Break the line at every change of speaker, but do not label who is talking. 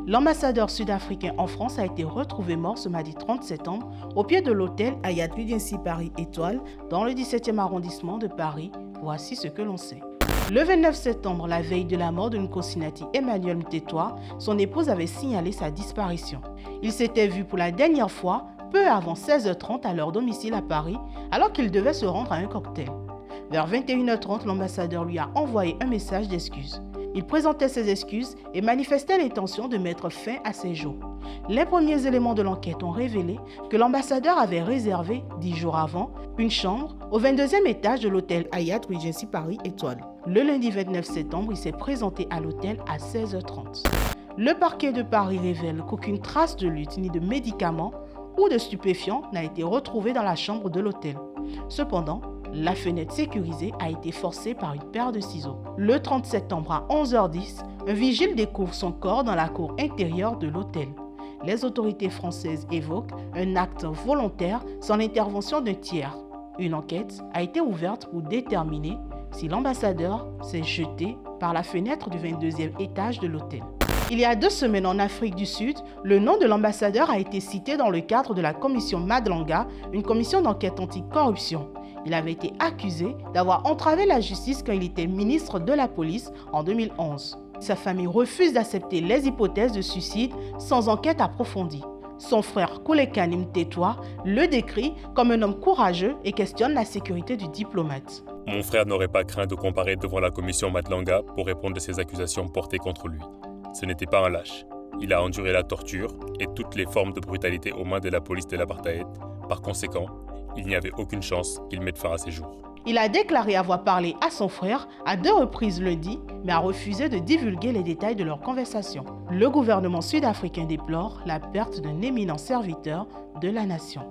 L'ambassadeur sud-africain en France a été retrouvé mort ce mardi 30 septembre au pied de l'hôtel Hyatt Regency Paris Étoile dans le 17e arrondissement de Paris. Voici ce que l'on sait. Le 29 septembre, la veille de la mort de Nkosinaty Emmanuel Mtetwa, son épouse avait signalé sa disparition. Il s'était vu pour la dernière fois peu avant 16h30 à leur domicile à Paris, alors qu'il devait se rendre à un cocktail. Vers 21h30, l'ambassadeur lui a envoyé un message d'excuses. Il présentait ses excuses et manifestait l'intention de mettre fin à ses jours. Les premiers éléments de l'enquête ont révélé que l'ambassadeur avait réservé, 10 jours avant, une chambre au 22e étage de l'hôtel Hyatt Regency Paris Étoile. Le lundi 29 septembre, il s'est présenté à l'hôtel à 16h30. Le parquet de Paris révèle qu'aucune trace de lutte ni de médicaments ou de stupéfiants n'a été retrouvée dans la chambre de l'hôtel. Cependant, la fenêtre sécurisée a été forcée par une paire de ciseaux. Le 30 septembre à 11h10, un vigile découvre son corps dans la cour intérieure de l'hôtel. Les autorités françaises évoquent un acte volontaire sans l'intervention d'un tiers. Une enquête a été ouverte pour déterminer si l'ambassadeur s'est jeté par la fenêtre du 22e étage de l'hôtel. Il y a 2 semaines en Afrique du Sud, le nom de l'ambassadeur a été cité dans le cadre de la commission Madlanga, une commission d'enquête anti-corruption. Il avait été accusé d'avoir entravé la justice quand il était ministre de la police en 2011. Sa famille refuse d'accepter les hypothèses de suicide sans enquête approfondie. Son frère Kolekani Mtetwa le décrit comme un homme courageux et questionne la sécurité du diplomate.
Mon frère n'aurait pas craint de comparaître devant la commission Madlanga pour répondre de ces accusations portées contre lui. Ce n'était pas un lâche. Il a enduré la torture et toutes les formes de brutalité aux mains de la police de l'apartheid. Par conséquent, il n'y avait aucune chance qu'il mette fin à ses jours.
Il a déclaré avoir parlé à son frère à 2 reprises lundi, mais a refusé de divulguer les détails de leur conversation. Le gouvernement sud-africain déplore la perte d'un éminent serviteur de la nation.